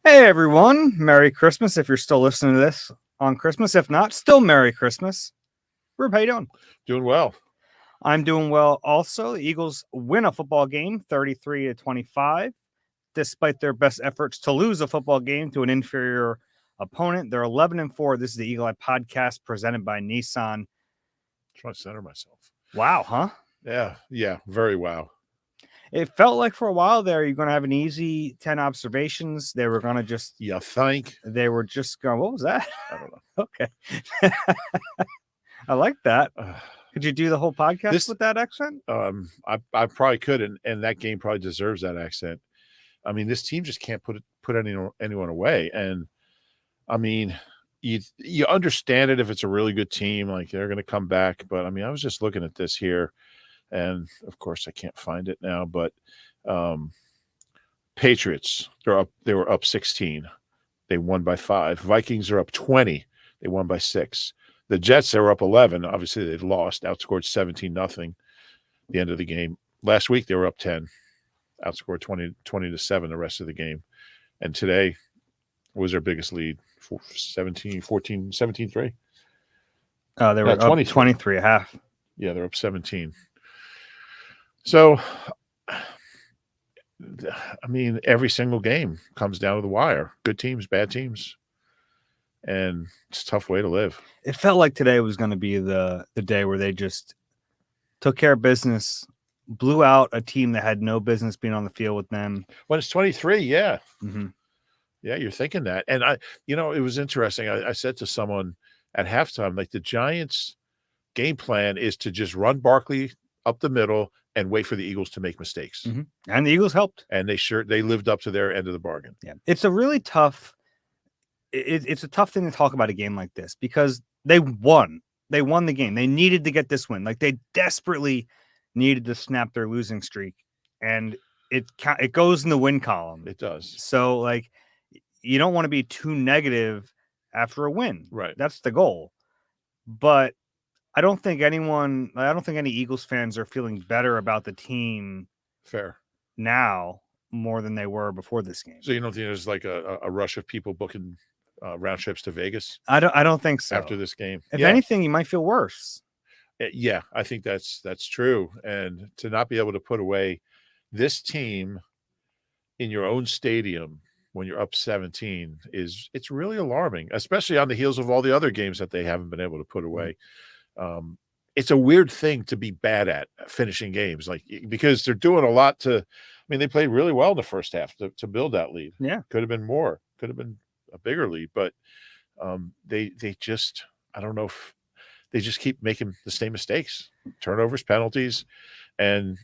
Hey everyone, Merry Christmas if you're still listening to this on Christmas. If not, still Merry Christmas. Rube, how you doing? Doing well. I'm doing well also. The Eagles win a football game 33-25, despite their best efforts to lose a football game to an inferior opponent. They're 11-4. This is the Eagle Eye podcast presented by Nissan. Trying to center myself. Wow, huh? Yeah, very wow. It felt like for a while there, you're going to have an easy 10 observations. They were going to just... You think? They were just going, what was that? I don't know. Okay. I like that. Could you do the whole podcast with that accent? I probably could, and that game probably deserves that accent. I mean, this team just can't put anyone away. And I mean, you understand it if it's a really good team, like they're going to come back. But I mean, I was just looking at this here. And of course, I can't find it now. But Patriots, they were up 16. They won by 5. Vikings are up 20. They won by 6. The Jets, they were up 11. Obviously, they lost, outscored 17-0 the end of the game. Last week, they were up 10, outscored 20-7 the rest of the game. And today was their biggest lead, 17-3. They were up 23.5. Yeah, they're up 17. So, I mean, every single game comes down to the wire. Good teams, bad teams. And it's a tough way to live. It felt like today was going to be the day where they just took care of business, blew out a team that had no business being on the field with them. When it's 23, yeah. Mm-hmm. Yeah, you're thinking that. And it was interesting. I said to someone at halftime, like the Giants' game plan is to just run Barkley up the middle and wait for the Eagles to make mistakes. Mm-hmm. And the Eagles helped. And they lived up to their end of the bargain. Yeah. It's a really tough it's a tough thing to talk about a game like this because they won. They won the game. They needed to get this win. Like they desperately needed to snap their losing streak. And it goes in the win column. It does. So like you don't want to be too negative after a win. Right. That's the goal. But I don't think any Eagles fans are feeling better about the team now more than they were before this game. So you don't think there's like a rush of people booking round trips to Vegas? I don't think so. After this game. If anything, you might feel worse. Yeah, I think that's true. And to not be able to put away this team in your own stadium when you're up 17 it's really alarming, especially on the heels of all the other games that they haven't been able to put away. It's a weird thing to be bad at finishing games, like because they're doing a lot to. I mean, they played really well in the first half to build that lead. Yeah, could have been more, could have been a bigger lead, but they just, I don't know if they just keep making the same mistakes, turnovers, penalties, and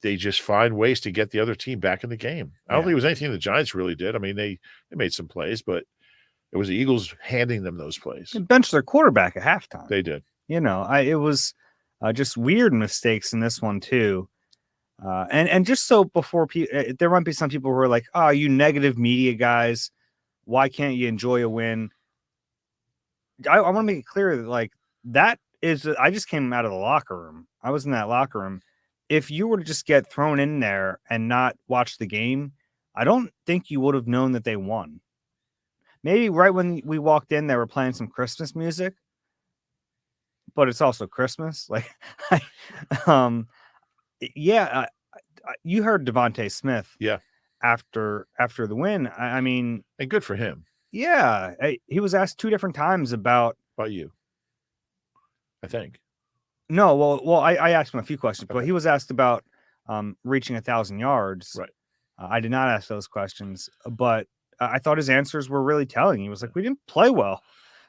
they just find ways to get the other team back in the game. I don't think it was anything the Giants really did. I mean, they made some plays, but it was the Eagles handing them those plays. They benched their quarterback at halftime. They did. It was just weird mistakes in this one too. And just so before there might be some people who are like, "Oh, you negative media guys, why can't you enjoy a win?" I want to make it clear that like that is. I just came out of the locker room. I was in that locker room. If you were to just get thrown in there and not watch the game, I don't think you would have known that they won. Maybe right when we walked in, they were playing some Christmas music. But it's also Christmas. Like, you heard Devontae Smith. Yeah. After the win, I mean, and good for him. Yeah, he was asked 2 different times about you. I think. No, well, I asked him a few questions, but he was asked about reaching 1,000 yards. Right. I did not ask those questions, but I thought his answers were really telling. He was like, "We didn't play well."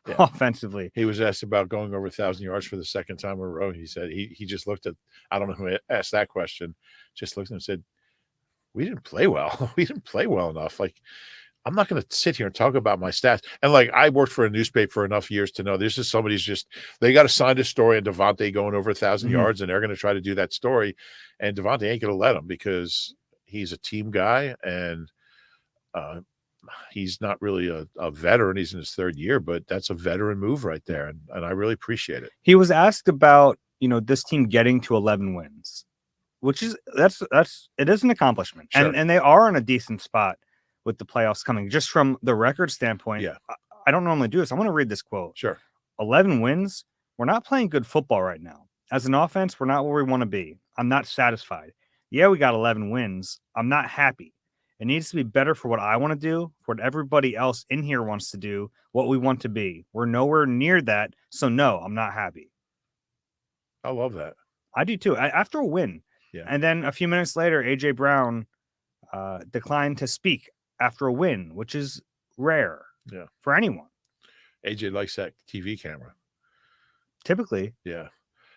Yeah. Offensively. He was asked about going over 1,000 yards for the second time in a row. He said he just looked at, I don't know who asked that question, just looked at him and said, "We didn't play well. We didn't play well enough." Like, I'm not going to sit here and talk about my stats. And like, I worked for a newspaper for enough years to know this is they got to sign a story on Devontae going over 1,000 yards, and they're going to try to do that story. And Devontae ain't going to let him because he's a team guy and he's not really a veteran. He's in his 3rd year, but that's a veteran move right there. And I really appreciate it. He was asked about, this team getting to 11 wins, which is, it is an accomplishment. Sure. And they are in a decent spot with the playoffs coming. Just from the record standpoint, Yeah. I don't normally do this. I want to read this quote. Sure. 11 wins. We're not playing good football right now. As an offense, we're not where we want to be. I'm not satisfied. Yeah, we got 11 wins. I'm not happy. It needs to be better for what I want to do, for what everybody else in here wants to do, what we want to be. We're nowhere near that. So, no, I'm not happy. I love that. I do too. After a win. Yeah. And then a few minutes later, A.J. Brown declined to speak after a win, which is rare for anyone. AJ likes that TV camera. Typically. Yeah.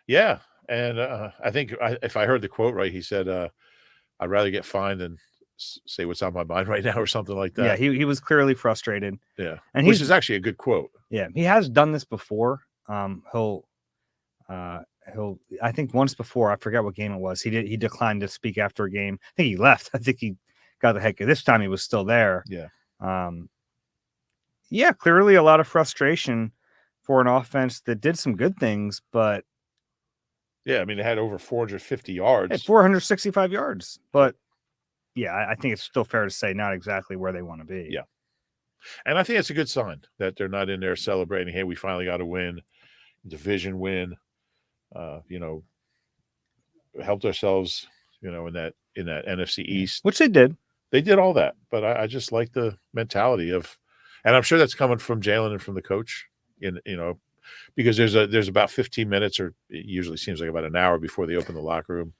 Yeah. And I think if I heard the quote right, he said, I'd rather get fined than say what's on my mind right now or something like that. Yeah, he was clearly frustrated. Yeah. And which is actually a good quote. Yeah. He has done this before. He'll I think once before, I forget what game it was. He declined to speak after a game. I think he left. I think he got the heck. This time he was still there. Yeah. Yeah, clearly a lot of frustration for an offense that did some good things, but yeah, I mean, they had over 450 yards. 465 yards. But yeah, I think it's still fair to say not exactly where they want to be. Yeah. And I think it's a good sign that they're not in there celebrating, hey, we finally got a win, division win. Helped ourselves, in that NFC East. Which they did. They did all that. But I just like the mentality of, and I'm sure that's coming from Jalen and from the coach, because there's about 15 minutes, or it usually seems like about an hour before they open the locker room,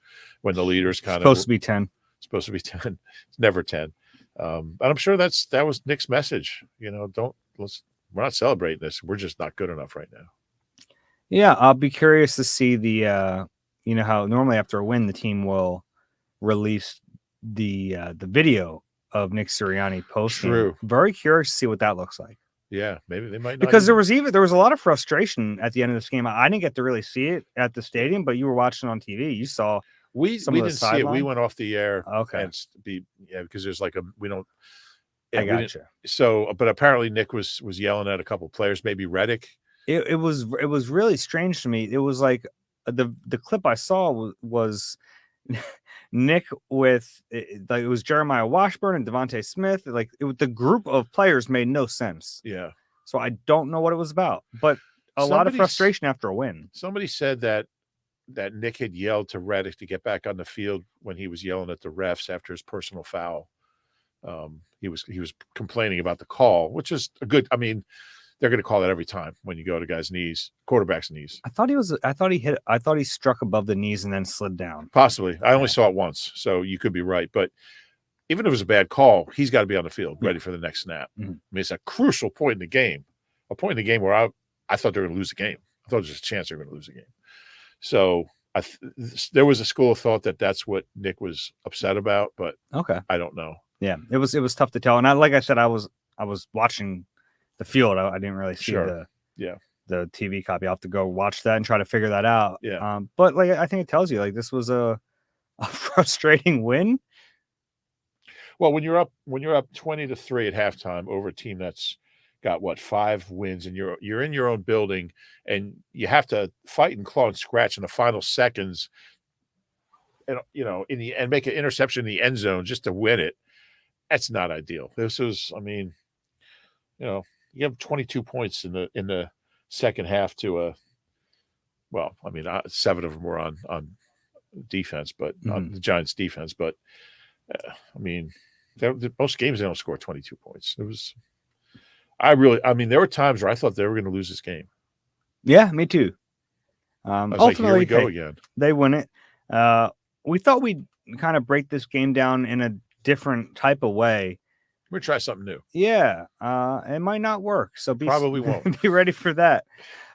when the leaders kind of supposed to be 10. Supposed to be 10. It's never 10. And I'm sure that was Nick's message. We're not celebrating this. We're just not good enough right now. Yeah, I'll be curious to see the how normally after a win the team will release the video of Nick Sirianni posting. True. Very curious to see what that looks like. Yeah, maybe they might not. Because there was a lot of frustration at the end of this game. I didn't get to really see it at the stadium, but you were watching on TV. You saw we didn't see it. We went off the air. Okay. Because there's we don't. I gotcha. So, but apparently Nick was yelling at a couple of players, maybe Reddick. It was really strange to me. It was like the clip I saw was Nick with it was Jeremiah Washburn and Devontae Smith. The group of players made no sense. Yeah. So I don't know what it was about, but a lot of frustration after a win. Somebody said that Nick had yelled to Reddick to get back on the field when he was yelling at the refs after his personal foul. He was complaining about the call, which is a good. I mean, they're going to call that every time when you go to guys' knees, quarterback's knees. I thought he struck above the knees and then slid down. Possibly. I only saw it once, so you could be right. But even if it was a bad call, he's got to be on the field, ready for the next snap. Mm-hmm. I mean, it's a crucial point in the game. A point in the game where I thought they were going to lose the game. I thought there was a chance they were going to lose the game. So there was a school of thought that that's what Nick was upset about, but okay, I don't know. Yeah, it was tough to tell. And like I said, I was watching the field. I didn't really see the TV copy. I'll have to go watch that and try to figure that out. Yeah. But I think it tells you this was a frustrating win. Well, when you're up 20-3 at halftime over a team that's got 5 wins, and you're in your own building, and you have to fight and claw and scratch in the final seconds, and and make an interception in the end zone just to win it. That's not ideal. This was, you have 22 points in the second half to 7 of them were on defense, but on the Giants defense. But most games they don't score 22 points. It was, there were times where I thought they were going to lose this game. Yeah, me too. I was like, here we go again. They win it. We thought we'd kind of break this game down in a different type of way. We're going to try something new. Yeah, it might not work. So probably won't. Be ready for that.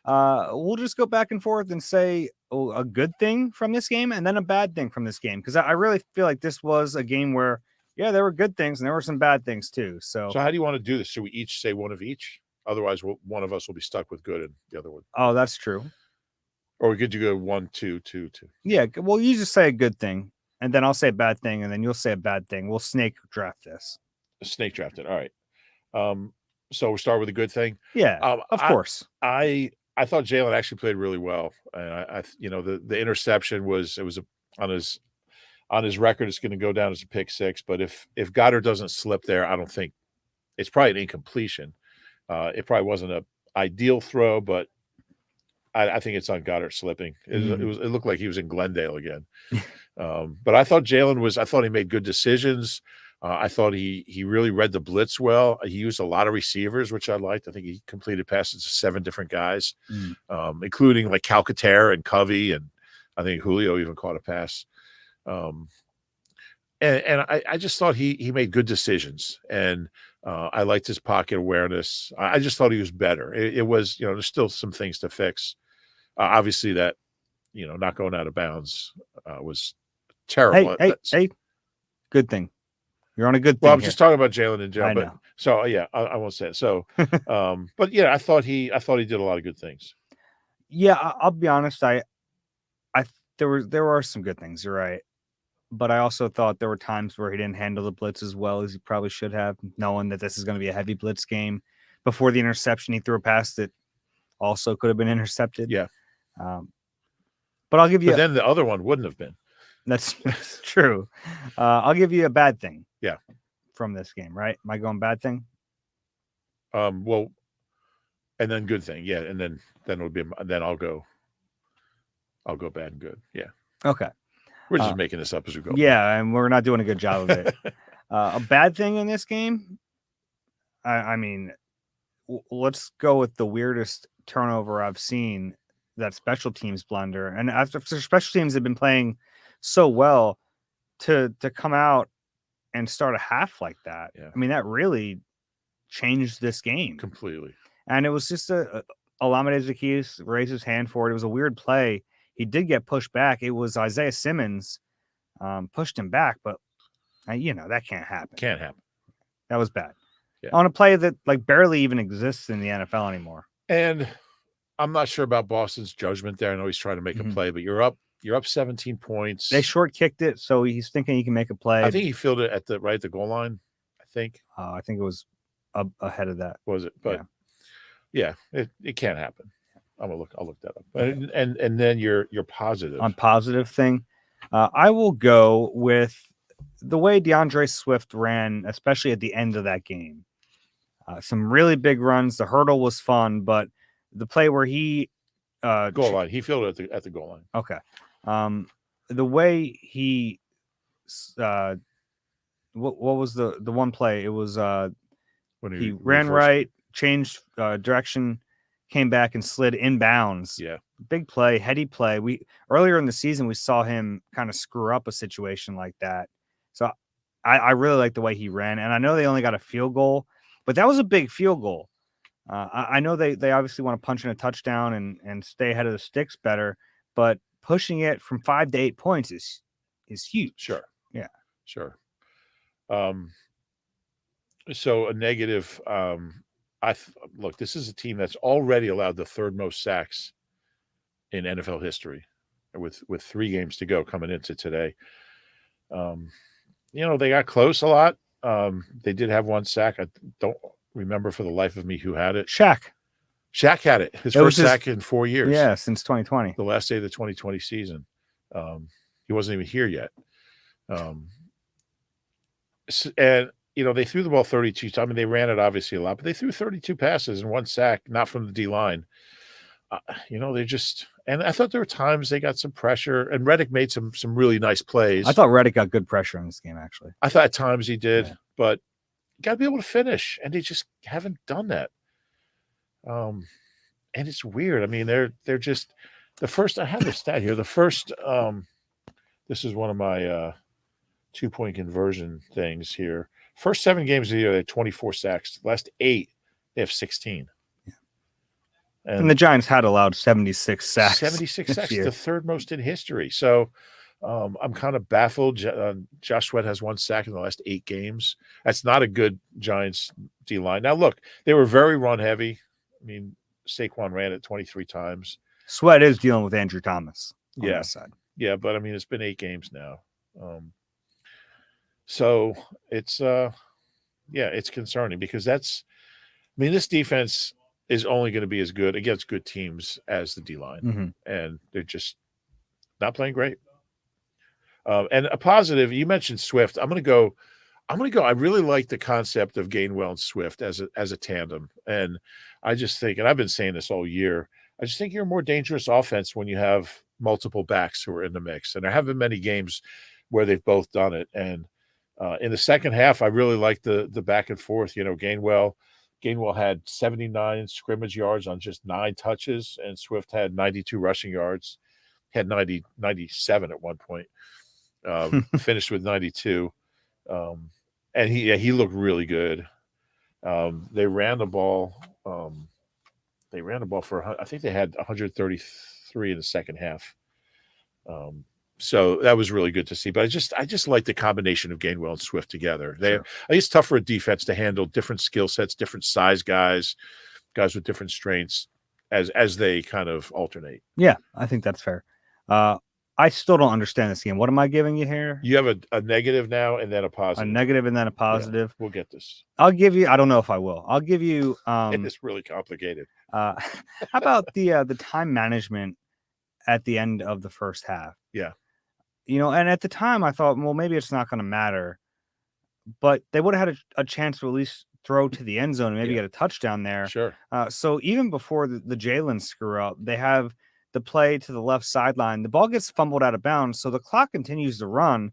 We'll just go back and forth and say a good thing from this game and then a bad thing from this game. Because I really feel like this was a game where, there were good things and there were some bad things too. So how do you want to do this? Should we each say one of each? Otherwise, one of us will be stuck with good and the other one. Oh, that's true. Or could you go 1, 2, 2, 2? Yeah, well, you just say a good thing, and then I'll say a bad thing, and then you'll say a bad thing. We'll snake draft this. Snake drafted. All right. So we'll start with a good thing. Yeah, of course. I thought Jalen actually played really well, and I the interception was on his. on his record, it's going to go down as a pick six. But if Goddard doesn't slip there, I don't think it's probably an incompletion. It probably wasn't an ideal throw, but I think it's on Goddard slipping. It looked like he was in Glendale again. But I thought I thought he made good decisions. I thought he really read the blitz well. He used a lot of receivers, which I liked. I think he completed passes to 7 different guys, including like Calcaterra and Covey, and I think Julio even caught a pass. And I just thought he made good decisions, and I liked his pocket awareness. I just thought he was better. It was, there's still some things to fix. Obviously, that not going out of bounds was terrible. Hey, good thing. You're on a good thing. Well, I'm just talking about Jalen and Joe, but so yeah, I won't say it. So, but yeah, I thought he did a lot of good things. Yeah, I'll be honest. There were some good things. You're right, but I also thought there were times where he didn't handle the blitz as well as he probably should have, knowing that this is going to be a heavy blitz game. Before the interception, he threw a pass that also could have been intercepted. Yeah. But I'll give you. But then the other one wouldn't have been. That's true. I'll give you a bad thing. Yeah. From this game, right? Am I going bad thing? Well, and then good thing, yeah, and then it'll be. Then I'll go bad and good. Yeah. Okay. We're just making this up as we go. Yeah, and we're not doing a good job of it. A bad thing in this game. I mean, let's go with the weirdest turnover I've seen. That special teams blunder, and after special teams have been playing so well, to come out and start a half like that. Yeah. I mean, that really changed this game completely. And it was just Olamide Zaccheaus raised his hand for it. It was a weird play. He did get pushed back. It was Isaiah Simmons pushed him back, but that can't happen. Can't happen. That was bad. Yeah. On a play that barely even exists in the NFL anymore. And I'm not sure about Boston's judgment there. I know he's trying to make a play, but you're up 17 points. They short kicked it, so he's thinking he can make a play. I think he fielded it at the goal line. I think it was ahead of that. Was it? But yeah, it can't happen. I'll look that up. And then you're positive. On positive thing, I will go with the way DeAndre Swift ran, especially at the end of that game. Some really big runs. The hurdle was fun, but the play where he goal line, he fielded at the goal line. Okay. The way he what was the one play? It was when he ran right, changed direction, came back and slid inbounds. Yeah. Big play, heady play. Earlier in the season we saw him kind of screw up a situation like that. So I really like the way he ran, and I know they only got a field goal, but that was a big field goal. I know they obviously want to punch in a touchdown and stay ahead of the sticks better, but pushing it from 5 to 8 points is huge. Sure. Yeah. Sure. So a negative. Look, this is a team that's already allowed the third most sacks in NFL history, with 3 games to go coming into today. They got close a lot. They did have 1 sack. I don't remember for the life of me who had it. Shaq had it. His first sack in 4 years. Yeah, since 2020. The last day of the 2020 season. He wasn't even here yet. And they threw the ball 32 times. I mean, they ran it obviously a lot, but they threw 32 passes and 1 sack, not from the D line. They just, and I thought there were times they got some pressure, and Reddick made some really nice plays. I thought Reddick got good pressure in this game, actually. I thought at times he did, but you got to be able to finish, and they just haven't done that. And it's weird. I mean, they're just the first. I have the stat here. The first. This is one of my 2-point conversion things here. First 7 games of the year, they had 24 sacks. Last 8, they have 16. Yeah. And the Giants had allowed 76 sacks. 76 sacks, the third most in history. So I'm kind of baffled. Josh Sweat has 1 sack in the last 8 games. That's not a good Giants D line. Now, look, they were very run heavy. I mean, Saquon ran it 23 times. Sweat is dealing with Andrew Thomas on that side. Yeah, but I mean, it's been 8 games now. So it's it's concerning because this defense is only going to be as good against good teams as the D line, and they're just not playing great. And a positive, you mentioned Swift. I'm going to go. I really like the concept of Gainwell and Swift as a tandem. And I just think, and I've been saying this all year, I just think you're a more dangerous offense when you have multiple backs who are in the mix. And there haven't been many games where they've both done it. And in the second half, I really like the back and forth. Gainwell had 79 scrimmage yards on just 9 touches, and Swift had 92 rushing yards, had 97 at one point, finished with 92. And he looked really good. They ran the ball. They ran the ball for, I think they had 133 in the second half. So that was really good to see. But I just like the combination of Gainwell and Swift together. I think it's tough for a defense to handle different skill sets, different size guys with different strengths as they kind of alternate. Yeah, I think that's fair. I still don't understand this game. What am I giving you here? You have a negative now and then a positive. A negative and then a positive. Yeah, we'll get this. I'll give you, I don't know if I will. I'll give you it's really complicated. How about the time management at the end of the first half? Yeah. And at the time I thought, well, maybe it's not going to matter. But they would have had a chance to at least throw to the end zone and maybe get a touchdown there. Sure. So even before the Jalen screw up, they have the play to the left sideline. The ball gets fumbled out of bounds, so the clock continues to run,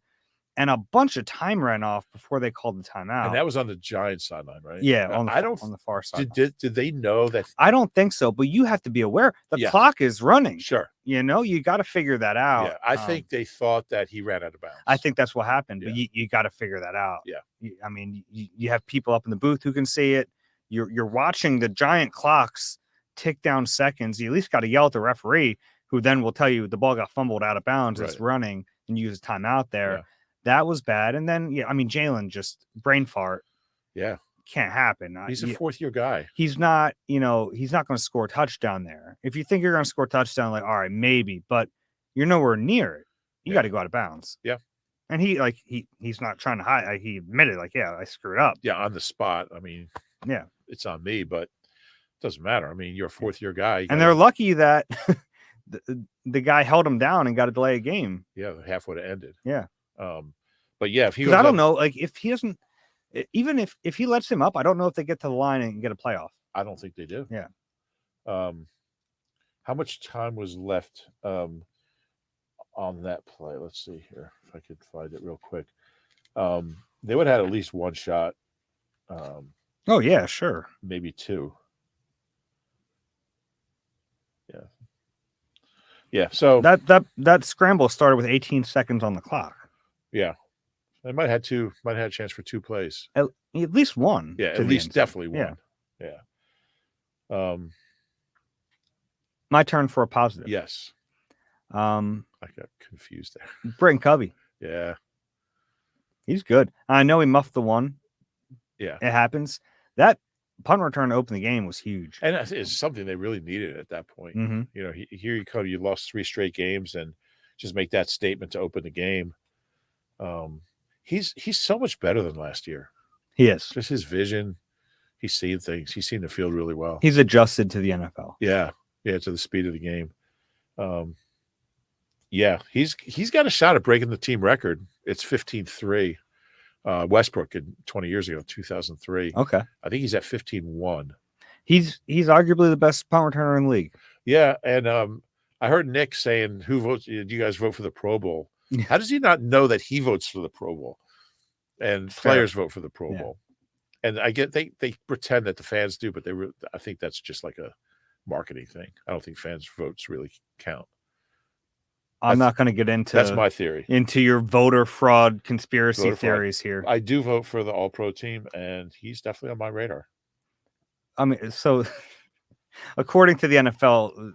and a bunch of time ran off before they called the timeout. And that was on the Giants sideline, right? Yeah, on the far side. Did they know that? I don't think so, but you have to be aware the clock is running. Sure. You got to figure that out. Yeah, I think they thought that he ran out of bounds. I think that's what happened, but you got to figure that out. Yeah. I mean, you have people up in the booth who can see it. You're watching the giant clocks tick down seconds. You at least got to yell at the referee, who then will tell you the ball got fumbled out of bounds. Right. It's running, and use a timeout there. Yeah. That was bad. And then, Jalen just brain fart. Yeah. Can't happen. He's a fourth-year guy. He's not, he's not going to score a touchdown there. If you think you're going to score a touchdown, like, all right, maybe, but you're nowhere near it. You got to go out of bounds. Yeah. And he's not trying to hide. He admitted, I screwed up. Yeah, on the spot. I mean, it's on me, but it doesn't matter. I mean, you're a fourth-year guy. And they're lucky that the guy held him down and got to delay a game. Yeah, the half would have ended. Yeah. But yeah, if he goes I don't know, if he doesn't, even if he lets him up, I don't know if they get to the line and get a playoff. I don't think they do. Yeah. How much time was left on that play? Let's see here if I could find it real quick. They would have had at least one shot. Oh yeah, sure. Maybe two. Yeah. Yeah. So that scramble started with 18 seconds on the clock. Yeah. They might have had a chance for 2 plays. At least one. Yeah, at least definitely one. Yeah. My turn for a positive. Yes. I got confused there. Britton Covey. Yeah. He's good. I know he muffed the one. Yeah. It happens. That punt return to open the game was huge. And it's something they really needed at that point. Mm-hmm. Here you come, you lost 3 straight games, and just make that statement to open the game. He's so much better than last year. He is. Just his vision. He's seeing things. He's seen the field really well. He's adjusted to the NFL. Yeah. Yeah, to the speed of the game. He's got a shot at breaking the team record. It's 15-3. Westbrook 20 years ago, 2003. Okay. I think he's at 15-1. He's arguably the best punt returner in the league. Yeah, and I heard Nick saying, "Who votes? Do you guys vote for the Pro Bowl?" How does he not know that he votes for the Pro Bowl, and players vote for the Pro Bowl? And I get they pretend that the fans do, but I think that's just like a marketing thing. I don't think fans' votes really count. I'm not going to get into that's my theory into your voter fraud conspiracy theories here. I do vote for the All-Pro team, and he's definitely on my radar. I mean, so according to the NFL,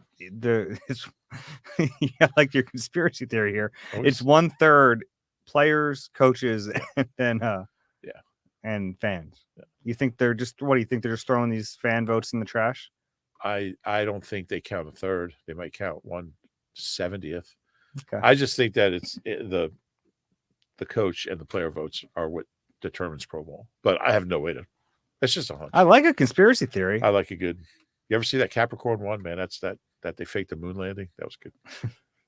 like your conspiracy theory here, it's 1/3 players, coaches, and then and fans. Yeah. You think they're just what do you think they're just throwing these fan votes in the trash? I don't think they count a third. They might count 1/70th. Okay. I just think that the coach and the player votes are what determines Pro Bowl. But I have no way to. It's just a hunch. I like a conspiracy theory. I like a good. You ever see that Capricorn one, man? That's that they faked the moon landing. That was good.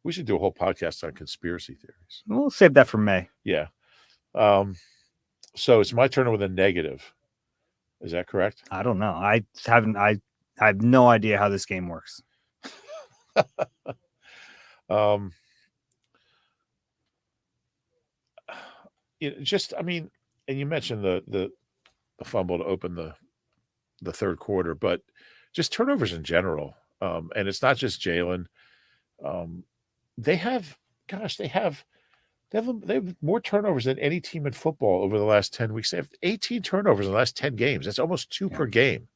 We should do a whole podcast on conspiracy theories. We'll save that for May. Yeah. So it's my turn with a negative. Is that correct? I don't know. I have no idea how this game works. And you mentioned the fumble to open the third quarter, but just turnovers in general. And it's not just Jalen. They have more turnovers than any team in football over the last 10 weeks. They have 18 turnovers in the last 10 games. That's almost 2 per game.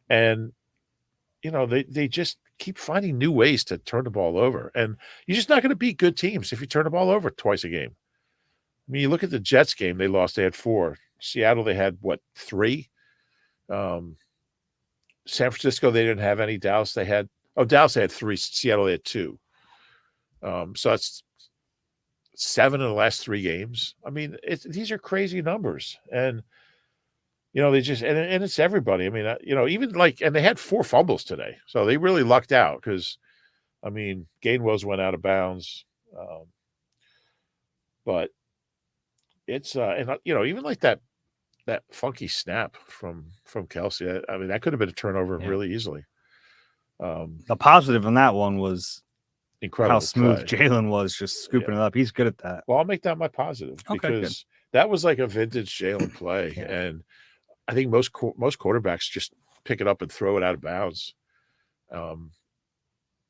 And, they just keep finding new ways to turn the ball over. And you're just not going to beat good teams if you turn the ball over twice a game. I mean, you look at the Jets game, they lost. They had 4. Seattle, they had, 3? San Francisco, they didn't have any. Dallas, they had 3. Seattle, they had 2. So that's 7 in the last 3 games. I mean, these are crazy numbers. And, they just, and it's everybody. I mean, even and they had 4 fumbles today. So they really lucked out because, Gainwell's went out of bounds. But it's, even like that funky snap from Kelsey. That could have been a turnover really easily. The positive on that one was incredible how smooth play. Jalen was just scooping it up. He's good at that. Well, I'll make that my positive because that was like a vintage Jalen play. And I think most quarterbacks just pick it up and throw it out of bounds.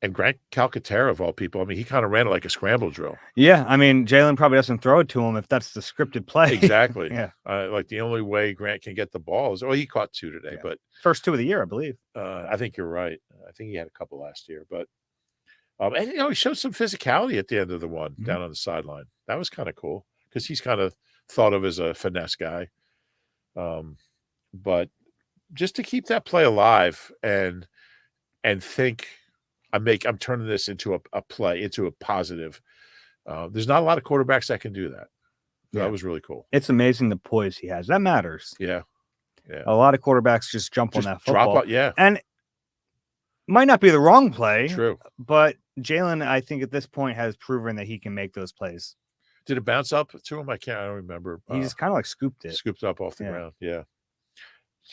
And Grant Calcaterra, of all people, he kind of ran it like a scramble drill. Yeah, Jalen probably doesn't throw it to him if that's the scripted play. Exactly. Yeah. Like the only way Grant can get the ball is, he caught 2 today, but first 2 of the year, I believe. I think you're right. I think he had a couple last year, but and he showed some physicality at the end of the one down on the sideline. That was kind of cool because he's kind of thought of as a finesse guy. But just to keep that play alive and think I'm turning this into a play, into a positive. There's not a lot of quarterbacks that can do that. So that was really cool. It's amazing the poise he has. That matters. Yeah. A lot of quarterbacks just jump on that football. Drop out, and might not be the wrong play. True. But Jalen, I think at this point has proven that he can make those plays. Did it bounce up to him? I don't remember. He just kind of like scooped it. Scooped up off the ground. Yeah.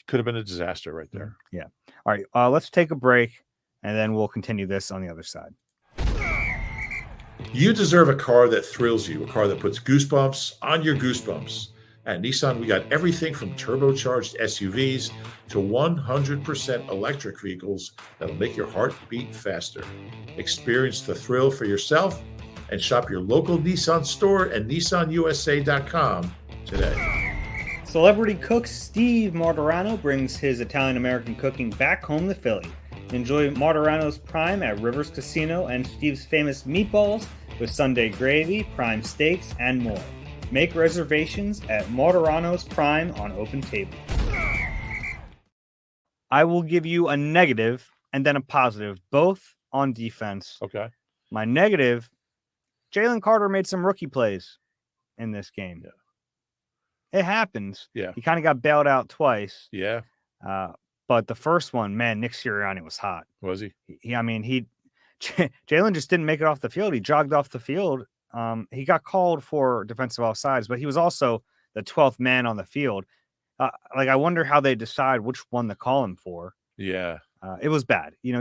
Could have been a disaster right there. Yeah. All right. Let's take a break and then we'll continue this on the other side. You deserve a car that thrills you, a car that puts goosebumps on your goosebumps. At Nissan, we got everything from turbocharged SUVs to 100% electric vehicles that'll make your heart beat faster. Experience the thrill for yourself and shop your local Nissan store at nissanusa.com today. Celebrity cook Steve Martorano brings his Italian-American cooking back home to Philly. Enjoy Martorano's Prime at Rivers Casino and Steve's famous meatballs with Sunday gravy, prime steaks, and more. Make reservations at Martorano's Prime on Open Table. I will give you a negative and then a positive, both on defense. Okay. My negative, Jalen Carter made some rookie plays in this game. Yeah. It happens. Yeah. He kind of got bailed out twice. Yeah. But the first one, man, Nick Sirianni was hot. Was he? Jalen just didn't make it off the field. He jogged off the field. He got called for defensive offsides, but he was also the 12th man on the field. I wonder how they decide which one to call him for. Yeah. It was bad. You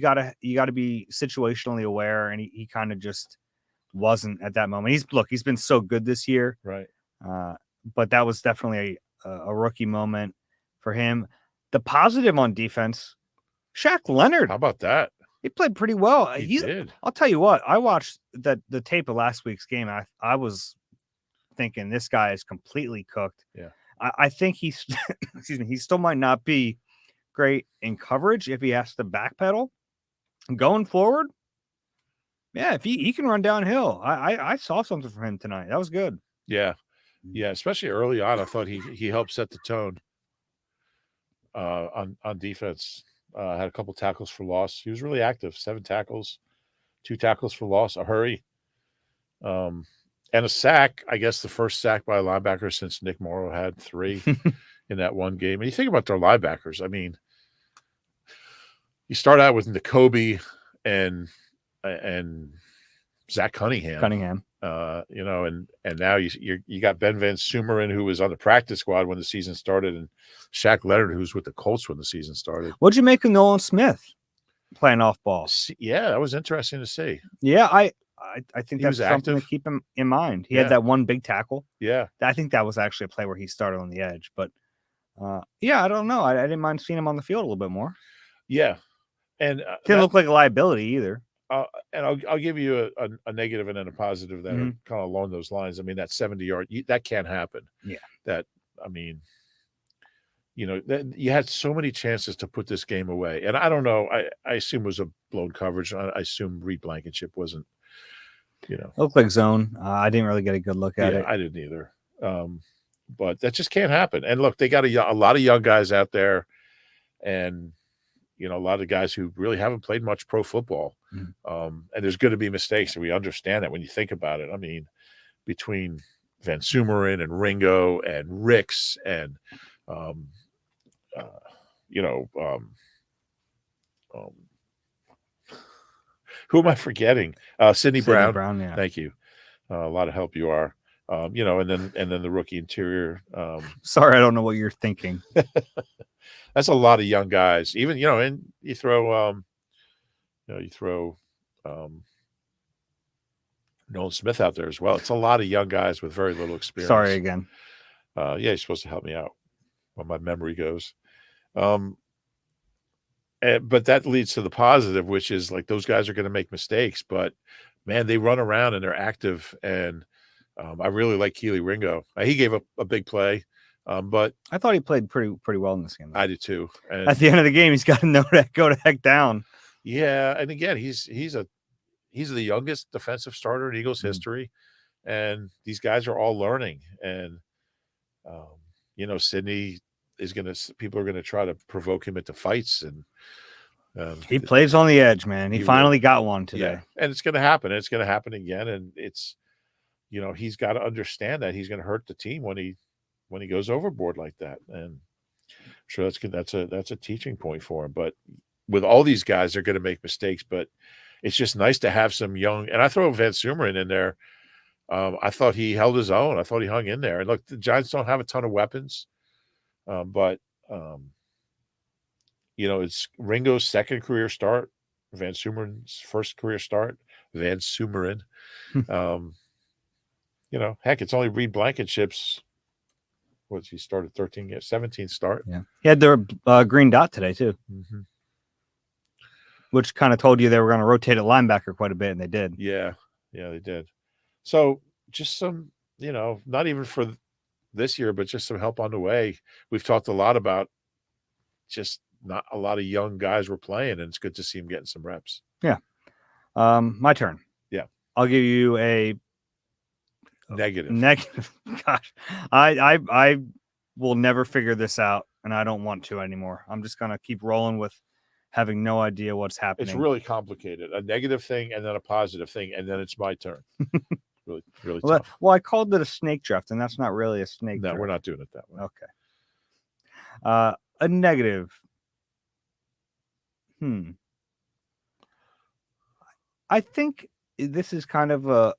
gotta be situationally aware, and he kind of just wasn't at that moment. He's been so good this year. Right. But that was definitely a rookie moment for him. The positive on defense, Shaq Leonard. How about that? He played pretty well. He did. I'll tell you what. I watched the tape of last week's game. I was thinking this guy is completely cooked. Yeah. I think he's excuse me. He still might not be great in coverage if he has to backpedal. Going forward, yeah, if he can run downhill. I saw something from him tonight. That was good. Yeah. Yeah, especially early on, I thought he helped set the tone on defense. Had a couple tackles for loss. He was really active. 7 tackles, 2 tackles for loss, a hurry, and a sack. I guess the first sack by a linebacker since Nick Morrow had 3 in that one game. And you think about their linebackers. I mean, you start out with N'Kobe and Zach Cunningham. You know, and now you got Ben Van Sumeren, who was on the practice squad when the season started, and Shaq Leonard, who's with the Colts when the season started. What'd you make of Nolan Smith playing off ball? Yeah, that was interesting to see. Yeah, I think He that's was something to active. keep him in mind. He Yeah. had that one big tackle. Yeah. I think that was actually a play where he started on the edge. But yeah, I don't know. I didn't mind seeing him on the field a little bit more. Yeah, and Didn't look like a liability either. And I'll give you a negative and then a positive that are kind of along those lines. I mean, that 70-yard, that can't happen. Yeah. That, I mean, you know, you had so many chances to put this game away. And I don't know, I assume it was a blown coverage. I assume Reed Blankenship wasn't, you know. It looked like zone. I didn't really get a good look at it. I didn't either. But that just can't happen. And look, they got a lot of young guys out there, and you know, a lot of guys who really haven't played much pro football. And there's going to be mistakes, and we understand that when you think about it. I mean, between Van Sumeren and Ringo and Ricks and, who am I forgetting? Sidney Brown. Yeah. Thank you. A lot of help you are. You know, and then the rookie interior. Sorry, I don't know what you're thinking. That's a lot of young guys. Even, you know, and you throw Nolan Smith out there as well. It's a lot of young guys with very little experience. Sorry again. Yeah, you're supposed to help me out when my memory goes. But that leads to the positive, which is like those guys are going to make mistakes, but man, they run around and they're active. And I really like Keely Ringo. He gave up a big play. But I thought he played pretty well in this game. I did too. And at the end of the game, he's got to know that go to heck down. Yeah, and again, he's the youngest defensive starter in Eagles history, and these guys are all learning. And you know, Sidney people are gonna try to provoke him into fights, and he plays on the edge, man. He finally got one today. Yeah, and it's gonna happen. It's gonna happen again, and it's, you know, he's got to understand that he's gonna hurt the team when he goes overboard like that. And I'm sure that's a teaching point for him. But with all these guys, they're going to make mistakes, but it's just nice to have some young, and I throw Van Sumeren in there. I thought he held his own. I thought he hung in there. And look, the Giants don't have a ton of weapons, but you know, it's Ringo's second career start, Van Sumeren's first career start, Van Sumeren. You know, heck, it's only Reed Blankenship's. He started 13 games, 17 start. Yeah, he had their green dot today too, which kind of told you they were going to rotate at linebacker quite a bit, and they did. Yeah, they did. So just some, you know, not even for this year, but just some help on the way. We've talked a lot about just not a lot of young guys were playing, and it's good to see them getting some reps. Yeah. My turn. Yeah. I'll give you a negative. Gosh, I will never figure this out, and I don't want to anymore. I'm just gonna keep rolling with having no idea what's happening. It's really complicated. A negative thing, and then a positive thing, and then it's my turn. really tough. Well, I called it a snake draft, and that's not really a snake draft. No, we're not doing it that way. Okay. A negative. I think this is kind of a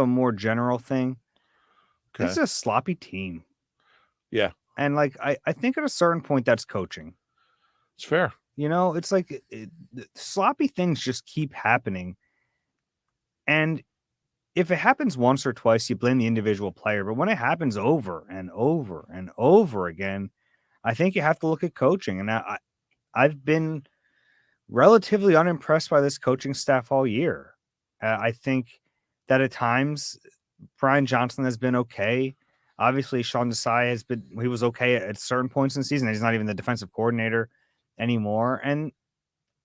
more general thing. Okay. This is a sloppy team. Yeah. And like, I think at a certain point that's coaching. It's fair. You know, it's like sloppy things just keep happening. And if it happens once or twice, you blame the individual player. But when it happens over and over and over again, I think you have to look at coaching. And I've been relatively unimpressed by this coaching staff all year. I think that at times Brian Johnson has been okay. Obviously, Sean Desai he was okay at certain points in the season. He's not even the defensive coordinator anymore. And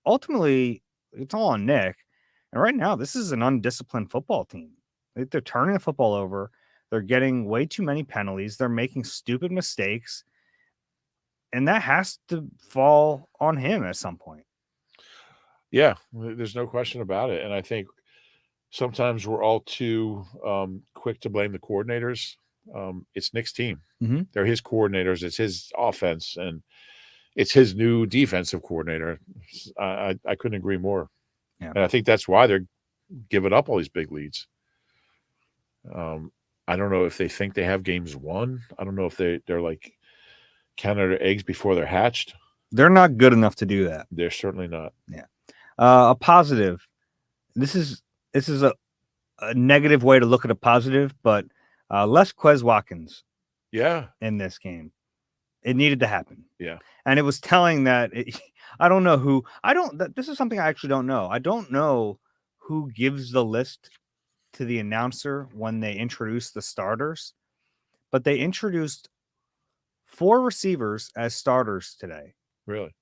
ultimately, it's all on Nick. And right now, this is an undisciplined football team. They're turning the football over. They're getting way too many penalties. They're making stupid mistakes. And that has to fall on him at some point. Yeah, there's no question about it. And I think sometimes we're all too quick to blame the coordinators. It's Nick's team. They're his coordinators. It's his offense, and it's his new defensive coordinator. I couldn't agree more. Yeah. And I think that's why they're giving up all these big leads. I don't know if they think they have games won. I don't know if they're like counting their eggs before they're hatched. They're not good enough to do that. They're certainly not. Yeah. A positive. This is a negative way to look at a positive, but less Quez Watkins Yeah. in this game. It needed to happen. Yeah. And it was telling that I don't know who. This is something I actually don't know. I don't know who gives the list to the announcer when they introduce the starters, but they introduced 4 receivers as starters today. Really?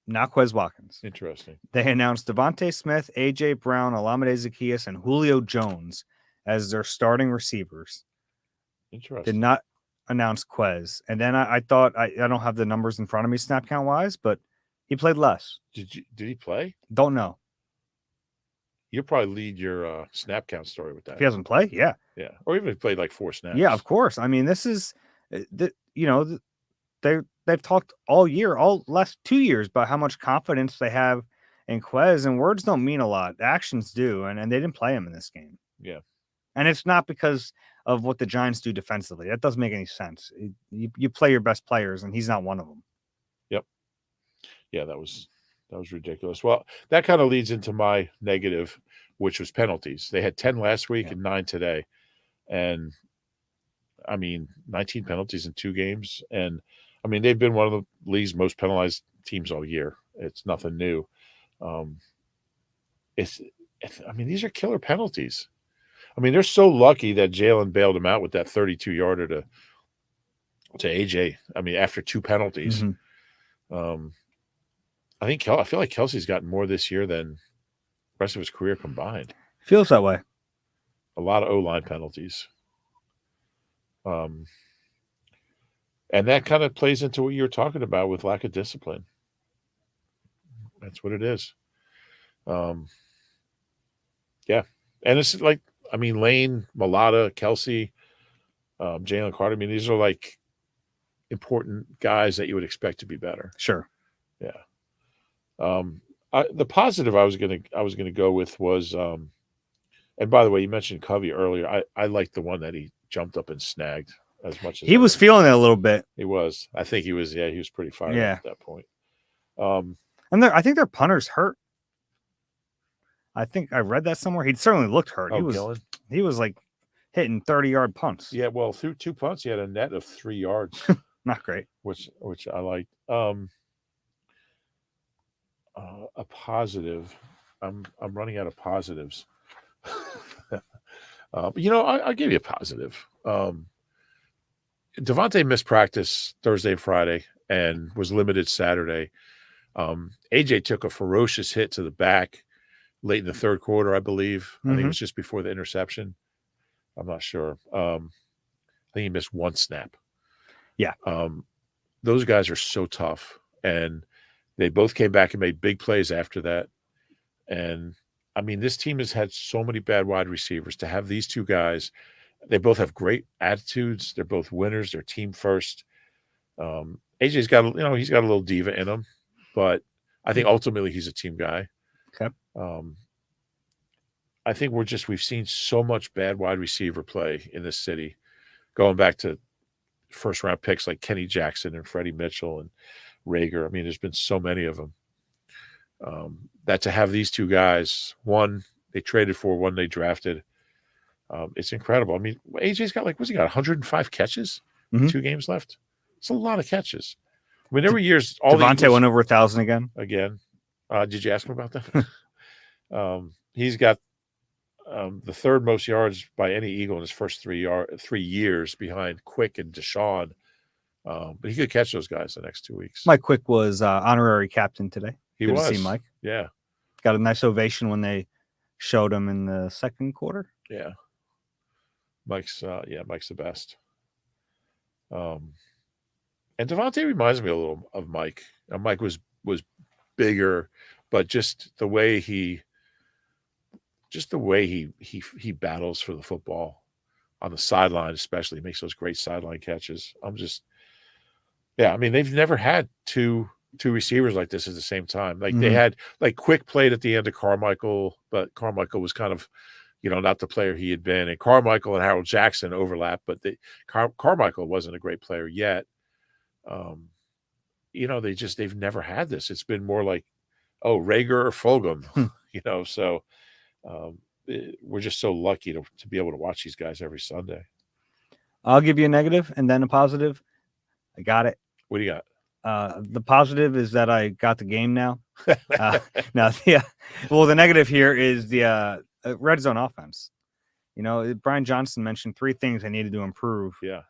Not Quez Watkins. Interesting. They announced Devontae Smith, A.J. Brown, Olamide Zaccheaus, and Julio Jones as their starting receivers. Interesting. Did not announce Quez. And then I thought, I don't have the numbers in front of me snap count wise, but he played less. Did he play? Don't know. You'll probably lead your snap count story with that. If he doesn't play, yeah. Yeah. Or even if he played like 4 snaps. Yeah, of course. I mean, this is, they've talked all year, all last 2 years about how much confidence they have in Quez, and words don't mean a lot. Actions do, and they didn't play him in this game. Yeah. And it's not because of what the Giants do defensively. That doesn't make any sense. You play your best players, and he's not one of them. Yep. Yeah, that was ridiculous. Well, that kind of leads into my negative, which was penalties. They had 10 last week and 9 today. And I mean, 19 penalties in 2 games. And I mean, they've been one of the league's most penalized teams all year. It's nothing new. I mean, these are killer penalties. I mean, they're so lucky that Jalen bailed him out with that 32-yarder to AJ. I mean, after 2 penalties. Mm-hmm. I feel like Kelsey's gotten more this year than the rest of his career combined. Feels that way. A lot of O-line penalties. And that kind of plays into what you're talking about with lack of discipline. That's what it is. Yeah. And it's like, I mean, Lane, Mulata, Kelsey, Jalen Carter. I mean, these are like important guys that you would expect to be better. Sure. Yeah. The positive I was gonna go with was, and by the way, you mentioned Covey earlier. I liked the one that he jumped up and snagged as much as he was feeling it a little bit. He was. I think he was. Yeah, he was pretty fired up at that point. And I think their punter's hurt. I think I read that somewhere. He certainly looked hurt. He was like hitting 30-yard punts. Yeah, well, through 2 punts, he had a net of 3 yards. Not great. Which I liked. A positive. I'm running out of positives. I'll give you a positive. Devontae missed practice Thursday and Friday and was limited Saturday. AJ took a ferocious hit to the back late in the 3rd quarter, I believe. I think it was just before the interception. I'm not sure. I think he missed 1 snap. Yeah. Those guys are so tough. And they both came back and made big plays after that. And, I mean, this team has had so many bad wide receivers. To have these 2 guys, they both have great attitudes. They're both winners. They're team first. AJ's got, he's got a little diva in him. But I think ultimately he's a team guy. Okay. I think we've seen so much bad wide receiver play in this city, going back to first-round picks like Kenny Jackson and Freddie Mitchell and Rager. I mean, there's been so many of them. That to have these 2 guys, one they traded for, one they drafted, it's incredible. I mean, AJ's got what's he got, 105 catches, 2 games left? It's a lot of catches. I mean, every year's all Devontae went over 1,000 again. Did you ask him about that? He's got the 3rd most yards by any Eagle in his first 3 years, behind Quick and Deshaun. But he could catch those guys the next 2 weeks. Mike Quick was honorary captain today. He was. To see Mike. Yeah. Got a nice ovation when they showed him in the 2nd quarter. Yeah. Mike's the best. And Devontae reminds me a little of Mike. Mike was bigger, but just the way he battles for the football on the sideline, especially, makes those great sideline catches. I mean, they've never had 2 two receivers like this at the same time. Like they Mhm. had like quick played at the end of Carmichael, but Carmichael was kind of, not the player he had been. And Carmichael and Harold Jackson overlap, but Carmichael wasn't a great player yet. They've never had this. It's been more like, oh, Rager or Fulgham, Hmm. So we're just so lucky to be able to watch these guys every Sunday. I'll give you a negative and then a positive. I got it. What do you got? The positive is that I got the game now. No, yeah. Well, the negative here is the red zone offense. Brian Johnson mentioned 3 things I needed to improve. Yeah.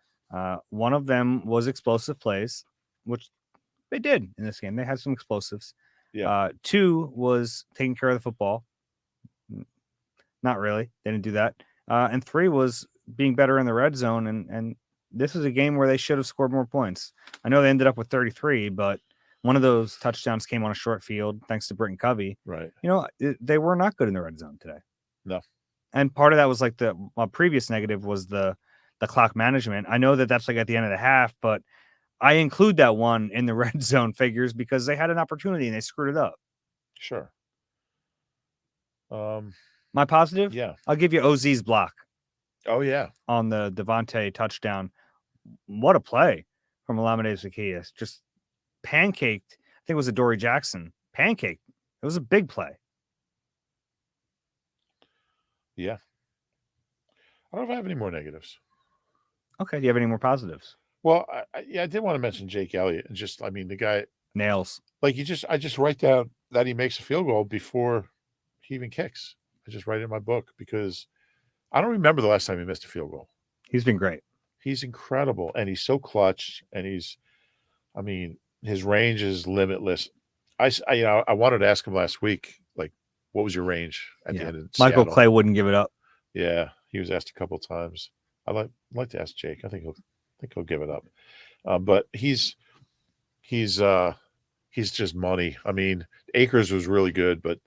One of them was explosive plays, which they did in this game. They had some explosives. Yeah. 2 was taking care of the football. Not really. They didn't do that. And 3 was being better in the red zone. And this is a game where they should have scored more points. I know they ended up with 33, but one of those touchdowns came on a short field thanks to Britton Covey. Right. They were not good in the red zone today. No. And part of that was like the previous negative was the clock management. I know that's like at the end of the half, but I include that one in the red zone figures because they had an opportunity and they screwed it up. Sure. My positive? Yeah. I'll give you Oz's block. Oh, yeah. On the Devontae touchdown. What a play from Olamide Zaccheaus. Just pancaked. I think it was a Dory Jackson. Pancaked. It was a big play. Yeah. I don't know if I have any more negatives. Okay. Do you have any more positives? Well, I did want to mention Jake Elliott. The guy nails. Like I just write down that he makes a field goal before he even kicks. I just write it in my book because I don't remember the last time he missed a field goal. He's been great. He's incredible, and he's so clutch, and his range is limitless. I wanted to ask him last week, like, what was your range at the end of Michael Seattle? Clay wouldn't give it up. Yeah, he was asked a couple of times. I'd like to ask Jake. I think he'll give it up. But he's just money. Akers was really good, but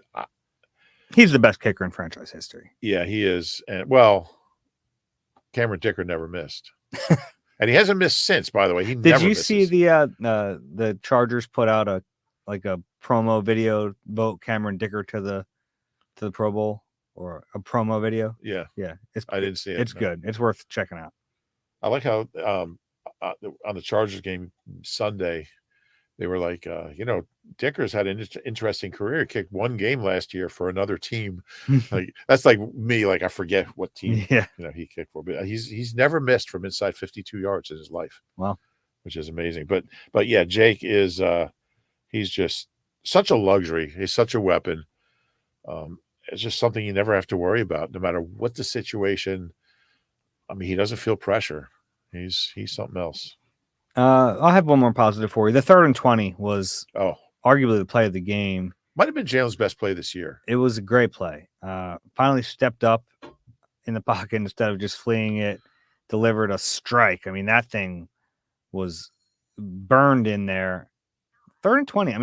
he's the best kicker in franchise history. Yeah, he is. And Cameron Dicker never missed. And he hasn't missed since, by the way. Did you see the Chargers put out a promo video, vote Cameron Dicker to the Pro Bowl, or a promo video? Yeah. Yeah. I didn't see it. It's good. It's worth checking out. I like how on the Chargers game Sunday, they were like, Dicker's had an interesting career. He kicked 1 game last year for another team. Like that's like me. Like I forget what team he kicked for, but he's never missed from inside 52 yards in his life. Wow, which is amazing. But yeah, Jake is he's just such a luxury. He's such a weapon. It's just something you never have to worry about, no matter what the situation. He doesn't feel pressure. He's something else. I'll have one more positive for you. The 3rd and 20 was arguably the play of the game. Might have been Jalen's best play this year. It was a great play. Finally stepped up in the pocket instead of just fleeing it, delivered a strike. That thing was burned in there. 3rd and 20.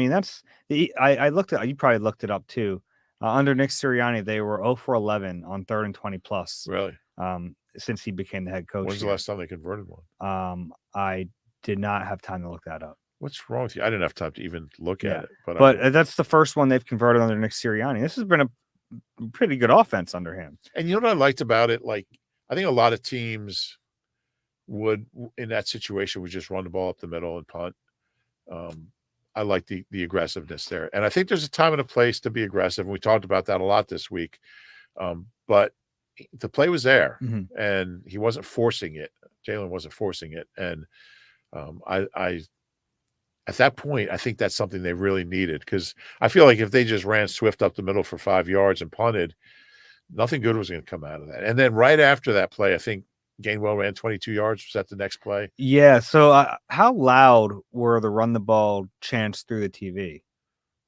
I looked at, you probably looked it up too. Under Nick Sirianni, they were 0 for 11 on 3rd and 20 plus. Really? Since he became the head coach. When's the last time they converted one? I did not have time to look that up. What's wrong with you? I didn't have time to even look at it. But that's the first one they've converted under Nick Sirianni. This has been a pretty good offense under him. And you know what I liked about it? Like, I think a lot of teams would, in that situation, would just run the ball up the middle and punt. I like the aggressiveness there. And I think there's a time and a place to be aggressive. And we talked about that a lot this week. But the play was there, and he wasn't forcing it. Jalen wasn't forcing it. And I at that point, I think that's something they really needed, because I feel like if they just ran Swift up the middle for 5 yards and punted, nothing good was going to come out of that. And then right after that play, I think Gainwell ran 22 yards. Was that the next play? Yeah. So how loud were the run the ball chants through the TV?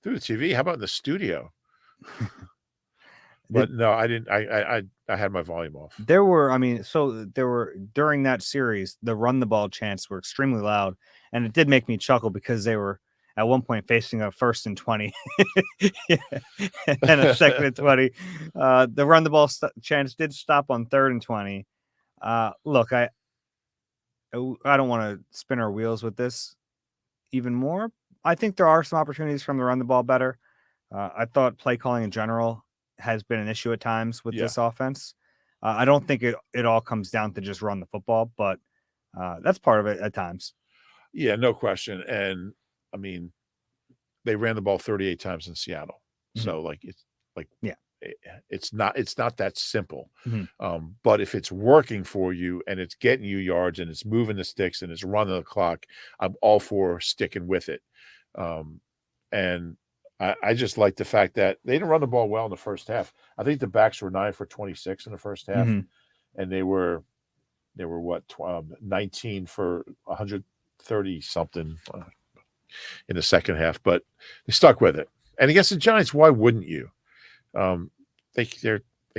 Through the TV? How about in the studio? But no, I didn't. I had my volume off. There were during that series, the run the ball chants were extremely loud, and it did make me chuckle because they were at one point facing a 1st and 20 and a 2nd and 20. The run the ball chants did stop on 3rd and 20. Look, I don't want to spin our wheels with this even more, I think there are some opportunities for him to run the ball better. I thought play calling in general has been an issue at times with Yeah. this offense. I don't think it all comes down to just run the football, but that's part of it at times. Yeah, no question. And I mean, they ran the ball 38 times in Seattle. So like it's like Yeah. it's not that simple. Mhm. But if it's working for you and it's getting you yards and it's moving the sticks and it's running the clock, I'm all for sticking with it. And I just like the fact that they didn't run the ball well in the first half. I think the backs were 9 for 26 in the first half, and they were what 19 for 130 something in the second half. But they stuck with it. And against the Giants, why wouldn't you? They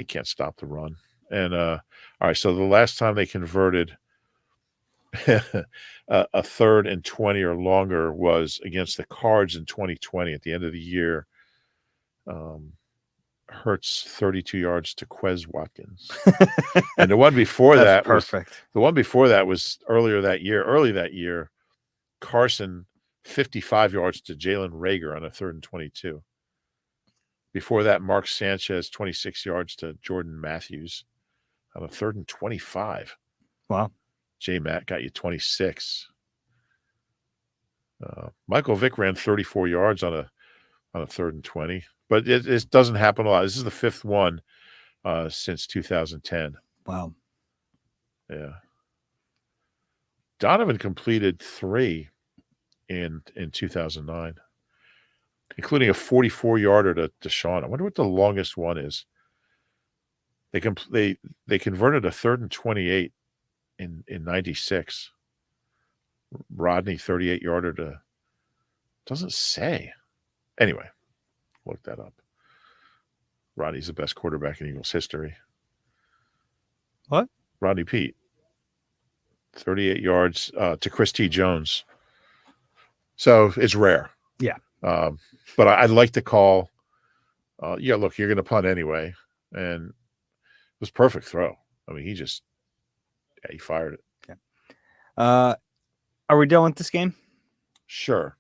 can't stop the run. And all right, so the last time they converted a 3rd and 20 or longer was against the Cards in 2020 at the end of the year. Hurts 32 yards to Quez Watkins. And the one before that perfect. Was early that year, Carson 55 yards to Jalen Reagor on a 3rd and 22. Before that, Mark Sanchez 26 yards to Jordan Matthews on a 3rd and 25. Wow. J Matt got you 26. Michael Vick ran 34 yards on a 3rd and 20, but it doesn't happen a lot. This is the 5th one since 2010. Wow. Yeah. Donovan completed 3 in 2009, including a 44-yarder to Deshaun. I wonder what the longest one is. They converted a 3rd and 28 in 96. Rodney 38-yarder to doesn't say. Anyway, look that up. Rodney's the best quarterback in Eagles history. What? Rodney Pete. 38 yards to Christy Jones. So it's rare. Yeah. But I'd like to call. Look, you're going to punt anyway. And it was perfect throw. I mean, he fired it. Yeah. Are we done with this game? Sure.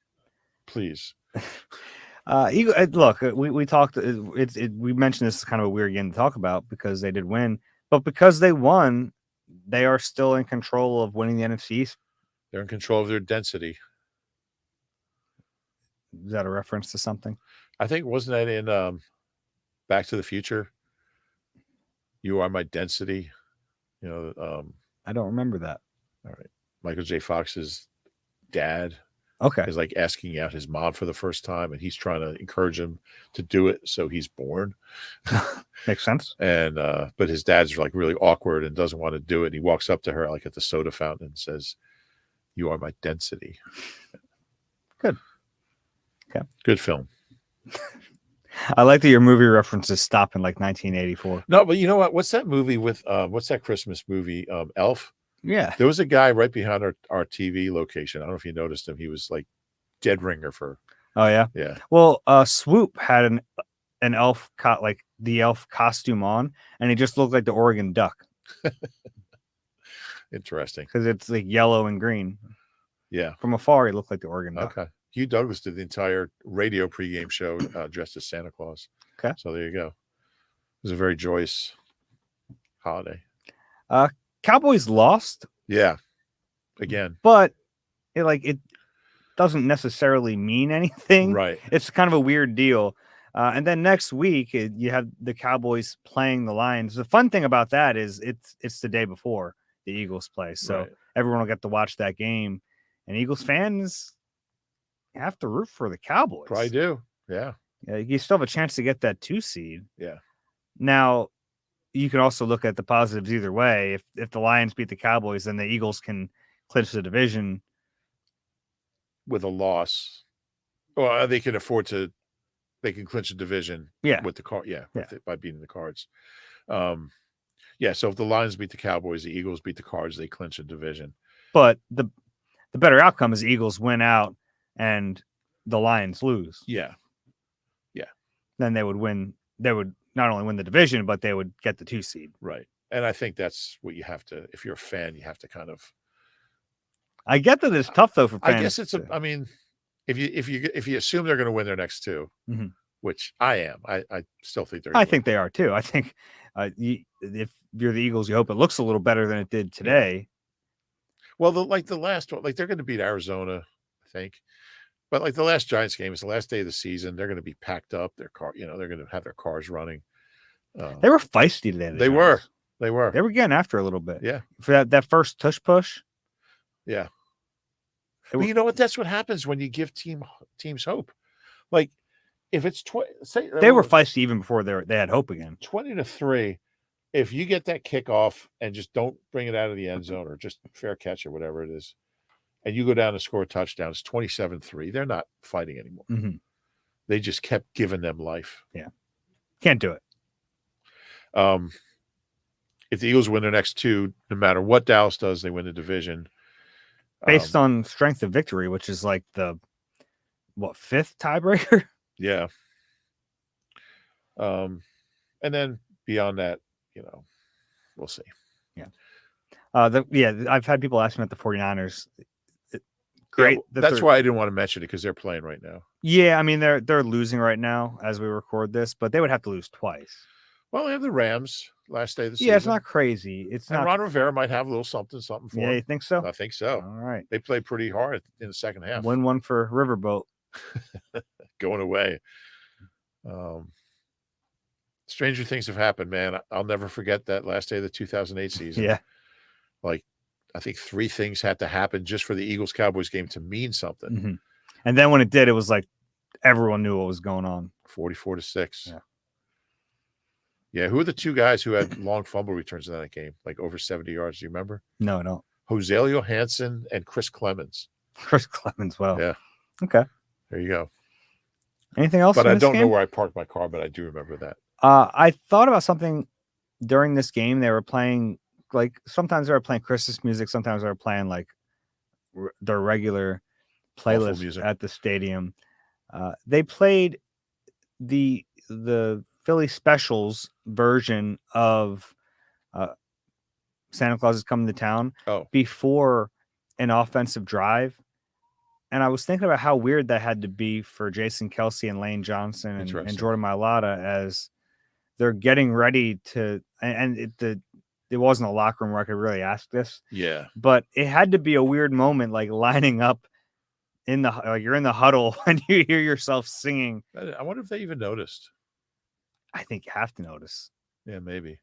Please. Look, we talked. We mentioned this is kind of a weird game to talk about because they did win, but because they won, they are still in control of winning the NFC East. They're in control of their density. Is that a reference to something? I think wasn't that in Back to the Future? You are my density. I don't remember that. All right. Michael J. Fox's dad. Okay. Is like asking out his mom for the first time, and he's trying to encourage him to do it. So he's born. Makes sense. And but his dad's like really awkward and doesn't want to do it. And he walks up to her like at the soda fountain and says, "You are my density." Good. Okay. Good film. I like that your movie references stop in like 1984. No, but you know what? What's that movie with? What's that Christmas movie? Elf. Yeah. There was a guy right behind our TV location. I don't know if you noticed him. He was like dead ringer for. Oh yeah. Yeah. Well, Swoop had an elf like the elf costume on, and he just looked like the Oregon Duck. Interesting. Because it's like yellow and green. Yeah. From afar, he looked like the Oregon Duck. Okay. Hugh Douglas did the entire radio pregame show dressed as Santa Claus. Okay. So there you go. It was a very joyous holiday. Cowboys lost. Yeah. Again. But it doesn't necessarily mean anything. Right. It's kind of a weird deal. And then next week you have the Cowboys playing the Lions. The fun thing about that is it's the day before the Eagles play. So everyone will get to watch that game. And Eagles fans have to root for the Cowboys. Probably do. Yeah. You still have a chance to get that 2 seed. Yeah. Now, you can also look at the positives either way. If the Lions beat the Cowboys, then the Eagles can clinch the division with a loss. Well, they can afford to. They can clinch a division. Yeah. With the card. Yeah. By beating the Cards. Yeah. So if the Lions beat the Cowboys, the Eagles beat the Cards, they clinch a division. But the better outcome is the Eagles win out and the Lions lose. Yeah. Yeah. Then they would win. They would not only win the division, but they would get the 2 seed. Right. And I think that's what you have to, if you're a fan, you have to kind of. I get that it's tough though for fans. I guess it's if you assume they're going to win their next two, Mhm. which I am, I still think they're. I think they are too. I think if you're the Eagles, you hope it looks a little better than it did Yeah. today. Well, the last one, like they're going to beat Arizona, I think. But like the last Giants game is the last day of the season. They're going to be packed up. They're going to have their cars running. They were feisty today. They were. They were. They were getting after a little bit. Yeah. For that first tush push. Yeah. Well, you know what? That's what happens when you give teams hope. Like if it's they were feisty even before they had hope again. 20-3. If you get that kickoff and just don't bring it out of the end zone or just fair catch or whatever it is, and you go down and score a touchdown, it's 27-3. They're not fighting anymore. Mm-hmm. They just kept giving them life. Yeah. Can't do it. If the Eagles win their next two, no matter what Dallas does, they win the division. Based on strength of victory, which is like the fifth tiebreaker? Yeah. And then beyond that, we'll see. Yeah. I've had people ask me about the 49ers. Great. Yeah, that's why I didn't want to mention it because they're playing right now. Yeah, I mean they're losing right now as we record this, but they would have to lose twice. Well, they have the Rams last day of the season. Yeah, it's not crazy. It's not. Ron Rivera might have a little something for him. Yeah, you think so? I think so. All right. They played pretty hard in the second half. Win one for Riverboat. Going away. Stranger things have happened, man. I'll never forget that last day of the 2008 season. Yeah. Like, I think 3 things had to happen just for the Eagles-Cowboys game to mean something. Mm-hmm. And then when it did, it was like everyone knew what was going on. 44-6. Yeah. Yeah, who are the 2 guys who had long fumble returns in that game? Like over 70 yards, do you remember? No, I don't. Joselio Hansen and Chris Clemens. Chris Clemens, well. Yeah. Okay. There you go. Anything else? But I don't know where I parked my car, but I do remember that. I thought about something during this game. They were playing, like, sometimes they were playing Christmas music. Sometimes they were playing, like, their regular playlist at the stadium. They played the Philly Specials version of Santa Claus is Coming to Town before an offensive drive. And I was thinking about how weird that had to be for Jason Kelce and Lane Johnson and Jordan Mailata as they're getting ready to, and it wasn't a locker room where I could really ask this. Yeah. But it had to be a weird moment, like lining up you're in the huddle and you hear yourself singing. I wonder if they even noticed. I think you have to notice. Yeah, maybe.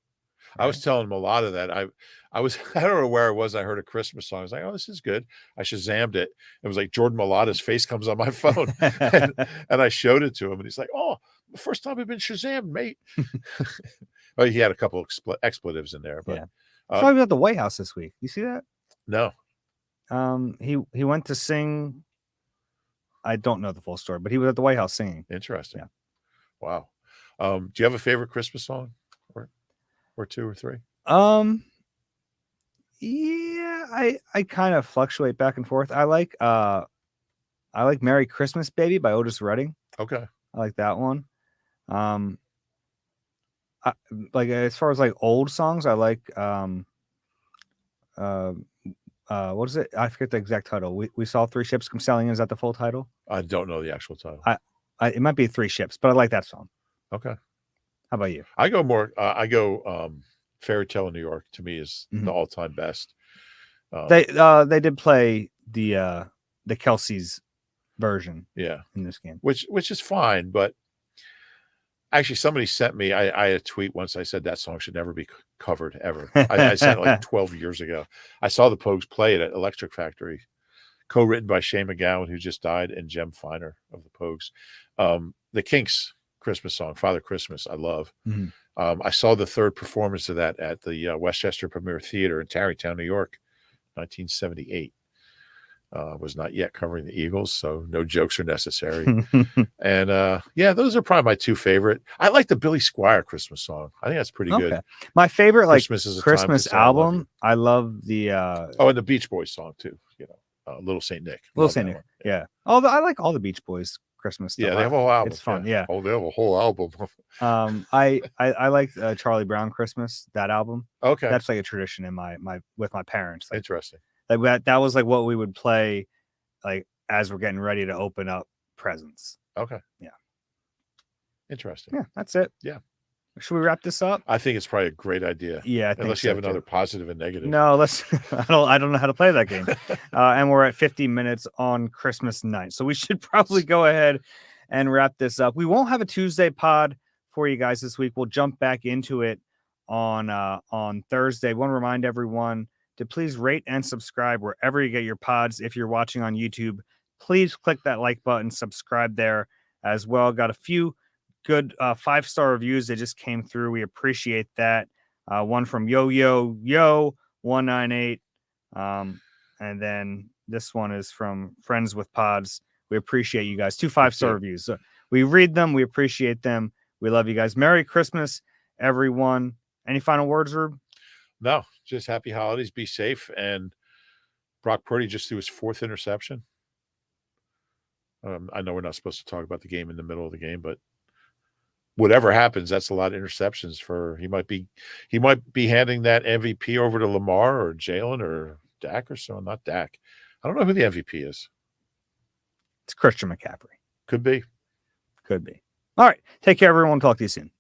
Right. I was telling them a lot of that. I don't know where it was. I heard a Christmas song. I was like, oh, this is good. I Shazammed it. It was like Jordan Mailata's face comes on my phone. and I showed it to him. And he's like, oh, the first time I've been Shazammed, mate. Well, he had a couple of expletives in there. But talking about the White House this week. You see that? No. He went to sing. I don't know the full story, but he was at the White House singing. Interesting. Yeah. Wow. Do you have a favorite Christmas song? Or 2 or 3? Yeah, I kind of fluctuate back and forth. I like Merry Christmas Baby by Otis Redding. Okay. I like that one. Like as far as like old songs, I like what is it? I forget the exact title. We saw 3 ships come sailing in. Is that the full title? I don't know the actual title. It might be 3 ships, but I like that song. Okay. How about you? I go Fairy Tale in New York to me is the all-time best. They did play the Kelsey's version in this game. Which is fine, but actually somebody sent me I had a tweet once. I said that song should never be covered ever. I sent it like 12 years ago. I saw the Pogues play it at Electric Factory, co-written by Shane McGowan, who just died, and Jem Finer of the Pogues. The Kinks Christmas song, Father Christmas, I love. I saw the 3rd performance of that at the Westchester Premier Theater in Tarrytown, New York, 1978. Was not yet covering the Eagles, so no jokes are necessary. And those are probably my 2 favorite. I like the Billy Squier Christmas song. I think that's pretty good. My favorite Christmas album. I love the and the Beach Boys song too. Little Saint Nick. Little Saint Nick. Yeah. I like all the Beach Boys Christmas stuff. Yeah, they have a whole album. It's fun. Yeah. Oh, they have a whole album. I like Charlie Brown Christmas, that album. Okay. That's like a tradition in my with my parents. Like, interesting. Like that was like what we would play like as we're getting ready to open up presents. Okay. Yeah. Interesting. Yeah, that's it. Yeah. Should we wrap this up? I think it's probably a great idea. Yeah, I think Unless so you have too. another positive and negative. No, let's. I don't know how to play that game. And we're at 50 minutes on Christmas night, so we should probably go ahead and wrap this up. We won't have a Tuesday pod for you guys this week. We'll jump back into it on Thursday. Want to remind everyone to please rate and subscribe wherever you get your pods. If you're watching on YouTube, please click that like button, subscribe there as well. Got a few good 5-star reviews that just came through. We appreciate that. One from Yo 198, and then this one is from Friends with Pods. We appreciate you guys. 2 5-star reviews. So we read them. We appreciate them. We love you guys. Merry Christmas, everyone. Any final words, Rube? No, just happy holidays. Be safe. And Brock Purdy just threw his 4th interception. I know we're not supposed to talk about the game in the middle of the game, but whatever happens, that's a lot of interceptions for he might be handing that MVP over to Lamar or Jalen or Dak or so. Not Dak. I don't know who the MVP is. It's Christian McCaffrey. Could be. Could be. All right. Take care, everyone. Talk to you soon.